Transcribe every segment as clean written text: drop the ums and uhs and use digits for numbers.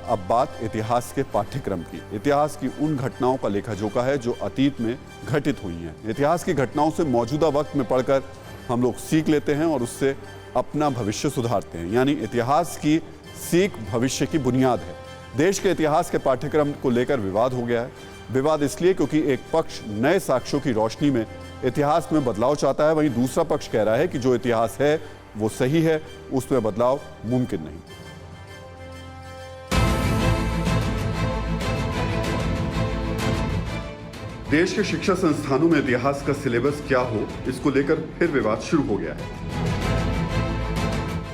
अब बात इतिहास के पाठ्यक्रम की। इतिहास की उन घटनाओं का लेखा जोखा है जो अतीत में घटित हुई हैं। इतिहास की घटनाओं से मौजूदा वक्त में पढ़कर हम लोग सीख लेते हैं और उससे अपना भविष्य सुधारते हैं। यानी इतिहास की सीख भविष्य की बुनियाद है। देश के इतिहास के पाठ्यक्रम को लेकर विवाद हो गया है। विवाद इसलिए क्योंकि एक पक्ष नए साक्ष्यों की रोशनी में इतिहास में बदलाव चाहता है, वहीं दूसरा पक्ष कह रहा है कि जो इतिहास है वो सही है, उसमें बदलाव मुमकिन नहीं। देश के शिक्षा संस्थानों में इतिहास का सिलेबस क्या हो, इसको लेकर फिर विवाद शुरू हो गया है।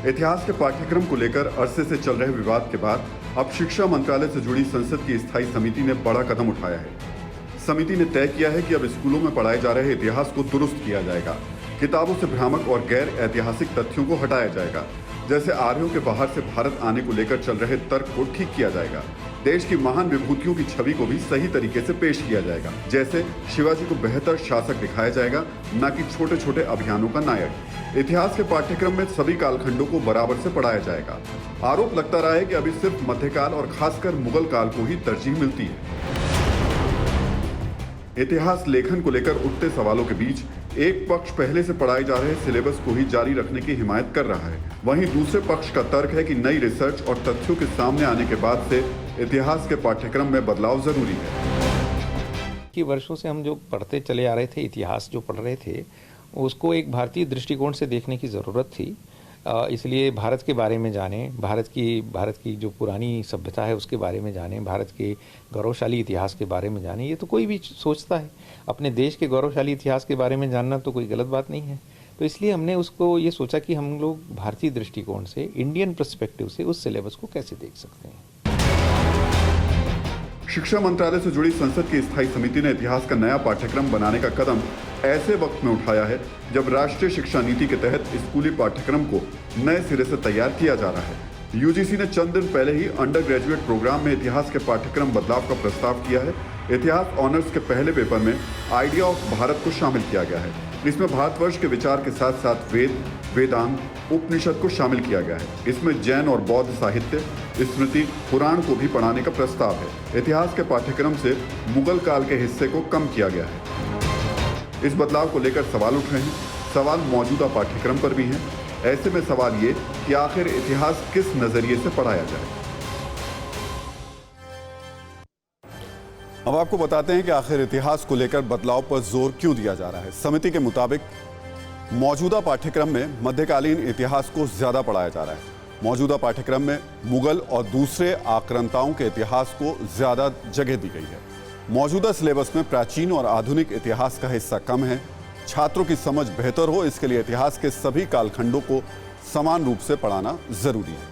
इतिहास के पाठ्यक्रम को लेकर अरसे से चल रहे विवाद के बाद अब शिक्षा मंत्रालय से जुड़ी संसद की स्थायी समिति ने बड़ा कदम उठाया है। समिति ने तय किया है कि अब स्कूलों में पढ़ाए जा रहे इतिहास को दुरुस्त किया जाएगा। किताबों से भ्रामक और गैर ऐतिहासिक तथ्यों को हटाया जाएगा। जैसे आर्यों के बाहर से भारत आने को लेकर चल रहे तर्क को ठीक किया जाएगा। देश की महान विभूतियों की छवि को भी सही तरीके से पेश किया जाएगा। जैसे शिवाजी को बेहतर शासक दिखाया जाएगा, न कि छोटे छोटे अभियानों का नायक। इतिहास के पाठ्यक्रम में सभी कालखंडों को बराबर से पढ़ाया जाएगा। आरोप लगता रहा है कि अभी सिर्फ मध्यकाल और खासकर मुगल काल को ही तरजीह मिलती है। इतिहास लेखन को लेकर उठते सवालों के बीच एक पक्ष पहले से पढ़ाए जा रहे सिलेबस को ही जारी रखने की हिमायत कर रहा है। वहीं दूसरे पक्ष का तर्क है कि नई रिसर्च और तथ्यों के सामने आने के बाद से इतिहास के पाठ्यक्रम में बदलाव जरूरी है। कि वर्षों से हम जो पढ़ते चले आ रहे थे, इतिहास जो पढ़ रहे थे, उसको एक भारतीय दृष्टिकोण से देखने की ज़रूरत थी। इसलिए भारत के बारे में जानें, भारत की जो पुरानी सभ्यता है उसके बारे में जानें, भारत के गौरवशाली इतिहास के बारे में जानें। ये तो कोई भी सोचता है। अपने देश के गौरवशाली इतिहास के बारे में जानना तो कोई गलत बात नहीं है। तो इसलिए हमने उसको ये सोचा कि हम लोग भारतीय दृष्टिकोण से, इंडियन पर्सपेक्टिव से उस सिलेबस को कैसे देख सकते हैं। शिक्षा मंत्रालय से जुड़ी संसद की स्थायी समिति ने इतिहास का नया पाठ्यक्रम बनाने का कदम ऐसे वक्त में उठाया है जब राष्ट्रीय शिक्षा नीति के तहत स्कूली पाठ्यक्रम को नए सिरे से तैयार किया जा रहा है। यूजीसी ने चंद दिन पहले ही अंडर ग्रेजुएट प्रोग्राम में इतिहास के पाठ्यक्रम बदलाव का प्रस्ताव किया है। इतिहास ऑनर्स के पहले पेपर में आइडिया ऑफ भारत को शामिल किया गया है। इसमें भारतवर्ष के विचार के साथ साथ वेद, वेदांत, उपनिषद को शामिल किया गया है। इसमें जैन और बौद्ध साहित्य, स्मृति, पुराण को भी पढ़ाने का प्रस्ताव है। इतिहास के पाठ्यक्रम से मुगल काल के हिस्से को कम किया गया है। इस बदलाव को लेकर सवाल उठ रहे हैं। सवाल मौजूदा पाठ्यक्रम पर भी हैं। ऐसे में सवाल ये कि आखिर इतिहास किस नजरिए से पढ़ाया जाए। अब आपको बताते हैं कि आखिर इतिहास को लेकर बदलाव पर जोर क्यों दिया जा रहा है। समिति के मुताबिक मौजूदा पाठ्यक्रम में मध्यकालीन इतिहास को ज्यादा पढ़ाया जा रहा है। मौजूदा पाठ्यक्रम में मुगल और दूसरे आक्रांताओं के इतिहास को ज्यादा जगह दी गई है। मौजूदा सिलेबस में प्राचीन और आधुनिक इतिहास का हिस्सा कम है। छात्रों की समझ बेहतर हो, इसके लिए इतिहास के सभी कालखंडों को समान रूप से पढ़ाना जरूरी है।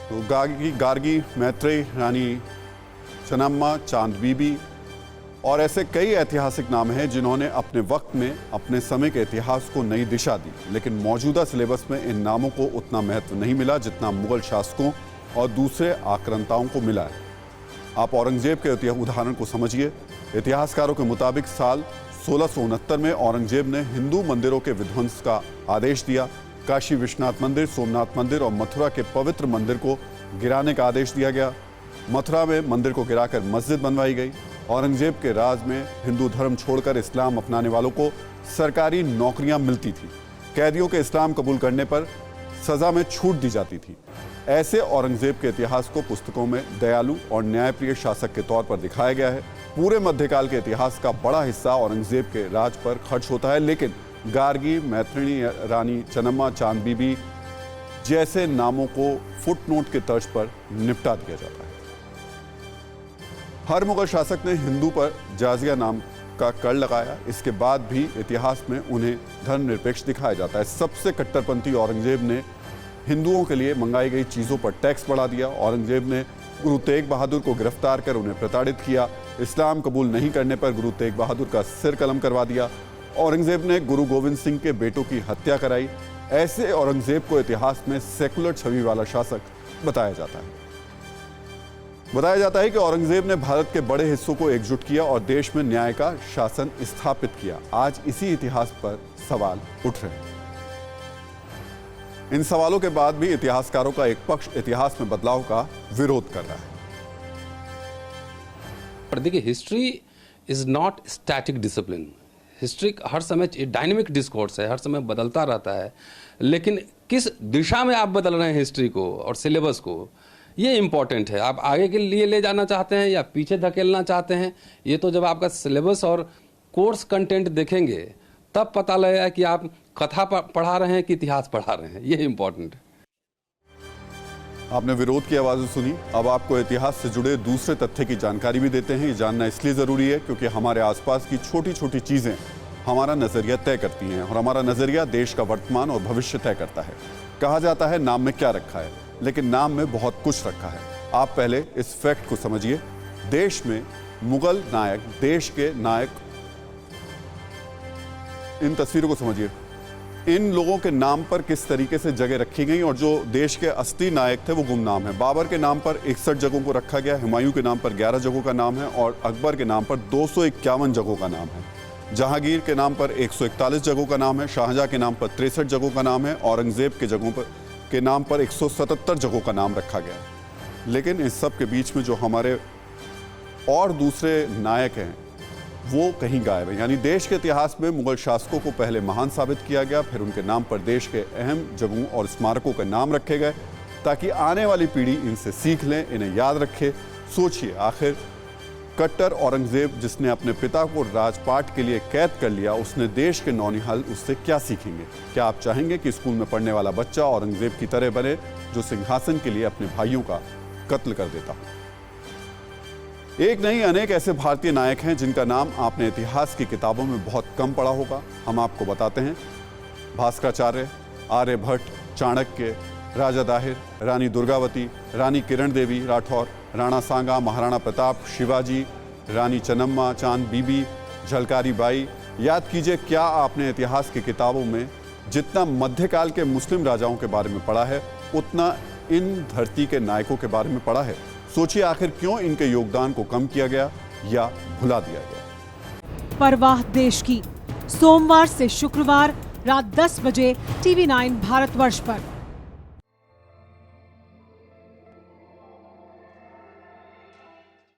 तो गार्गी, मैत्रेय, रानी चन्नम्मा, चांद बीबी और ऐसे कई ऐतिहासिक नाम हैं जिन्होंने अपने वक्त में अपने समय के इतिहास को नई दिशा दी। लेकिन मौजूदा सिलेबस में इन नामों को उतना महत्व नहीं मिला जितना मुगल शासकों और दूसरे आक्रांताओं को मिला है। आप औरंगजेब के उदाहरण को समझिए। इतिहासकारों के मुताबिक साल 1669 में औरंगजेब ने हिंदू मंदिरों के विध्वंस का आदेश दिया। काशी विश्वनाथ मंदिर, सोमनाथ मंदिर और मथुरा के पवित्र मंदिर को गिराने का आदेश दिया गया। मथुरा में मंदिर को गिराकर मस्जिद बनवाई गई। औरंगजेब के राज में हिंदू धर्म छोड़कर इस्लाम अपनाने वालों को सरकारी नौकरियां मिलती थी। कैदियों के इस्लाम कबूल करने पर सजा में छूट दी जाती थी। ऐसे औरंगजेब के इतिहास को पुस्तकों में दयालु और न्यायप्रिय शासक के तौर पर दिखाया गया है। पूरे मध्यकाल के इतिहास का बड़ा हिस्सा औरंगजेब के राज पर खर्च होता है, लेकिन गार्गी, मैत्रेयी, रानी चन्नम्मा, चांद बीबी जैसे नामों को फुटनोट के तर्ज पर निपटा दिया जाता है। हर मुगल शासक ने हिंदू पर जाजिया नाम का कर लगाया। इसके बाद भी इतिहास में उन्हें धर्मनिरपेक्ष दिखाया जाता है। सबसे कट्टरपंथी औरंगजेब ने हिंदुओं के लिए मंगाई गई चीज़ों पर टैक्स बढ़ा दिया। औरंगजेब ने गुरु तेग बहादुर को गिरफ्तार कर उन्हें प्रताड़ित किया। इस्लाम कबूल नहीं करने पर गुरु तेग बहादुर का सिर कलम करवा दिया। औरंगजेब ने गुरु गोविंद सिंह के बेटों की हत्या कराई। ऐसे औरंगजेब को इतिहास में सेकुलर छवि वाला शासक बताया जाता है। बताया जाता है कि औरंगजेब ने भारत के बड़े हिस्सों को एकजुट किया और देश में न्याय का शासन स्थापित किया। आज इसी इतिहास पर सवाल उठ रहे हैं। इन सवालों के बाद भी इतिहासकारों का एक पक्ष इतिहास में बदलाव का विरोध कर रहा है। पर देखिए, history is not static discipline. History हर समय डायनेमिक डिस्कोर्स है, हर समय बदलता रहता है, लेकिन किस दिशा में आप बदल रहे हैं हिस्ट्री को और सिलेबस को, ये इंपॉर्टेंट है। आप आगे के लिए ले जाना चाहते हैं या पीछे धकेलना चाहते हैं, ये तो जब आपका सिलेबस और कोर्स कंटेंट देखेंगे तब पता लगेगा कि आप कथा पढ़ा रहे हैं कि इतिहास पढ़ा रहे हैं। ये इंपॉर्टेंट है। आपने विरोध की आवाज़ें सुनी, अब आपको इतिहास से जुड़े दूसरे तथ्य की जानकारी भी देते हैं। ये जानना इसलिए ज़रूरी है क्योंकि हमारे आसपास की छोटी छोटी चीज़ें हमारा नज़रिया तय करती हैं और हमारा नज़रिया देश का वर्तमान और भविष्य तय करता है। कहा जाता है नाम में क्या रखा है, लेकिन नाम में बहुत कुछ रखा है। आप पहले इस फैक्ट को समझिए। देश में मुगल नायक, देश के नायक, इन तस्वीरों को समझिए। इन लोगों के नाम पर किस तरीके से जगह रखी गई और जो देश के असली नायक थे वो गुमनाम है। बाबर के नाम पर 61 जगहों को रखा गया, हुमायूं के नाम पर 11 जगहों का नाम है और अकबर के नाम पर 251 जगहों का नाम है। जहांगीर के नाम पर 141 जगहों का नाम है, शाहजहां के नाम पर 63 जगहों का नाम है, औरंगजेब के नाम पर 177 जगहों का नाम रखा गया। लेकिन इस सब के बीच में जो हमारे और दूसरे नायक हैं वो कहीं गायब है। यानी देश के इतिहास में मुगल शासकों को पहले महान साबित किया गया, फिर उनके नाम पर देश के अहम जगहों और स्मारकों के नाम रखे गए ताकि आने वाली पीढ़ी इनसे सीख लें, इन्हें याद रखे। सोचिए, आखिर कट्टर औरंगजेब जिसने अपने पिता को राजपाट के लिए कैद कर लिया, उसने देश के नौनिहाल उससे क्या सीखेंगे? क्या आप चाहेंगे कि स्कूल में पढ़ने वाला बच्चा औरंगजेब की तरह बने जो सिंहासन के लिए अपने भाइयों का कत्ल कर देता? एक नहीं अनेक ऐसे भारतीय नायक हैं जिनका नाम आपने इतिहास की किताबों में बहुत कम पढ़ा होगा। हम आपको बताते हैं। भास्कराचार्य, आर्यभट्ट, चाणक्य, राजा दाहिर, रानी दुर्गावती, रानी किरण देवी राठौर, राणा सांगा, महाराणा प्रताप, शिवाजी, रानी चन्नम्मा, चांद बीबी, झलकारी बाई। याद कीजिए, क्या आपने इतिहास की किताबों में जितना मध्यकाल के मुस्लिम राजाओं के बारे में पढ़ा है उतना इन धरती के नायकों के बारे में पढ़ा है? सोचिए, आखिर क्यों इनके योगदान को कम किया गया या भुला दिया गया? परवाह देश की, सोमवार से शुक्रवार रात 10 बजे TV9 भारतवर्ष पर।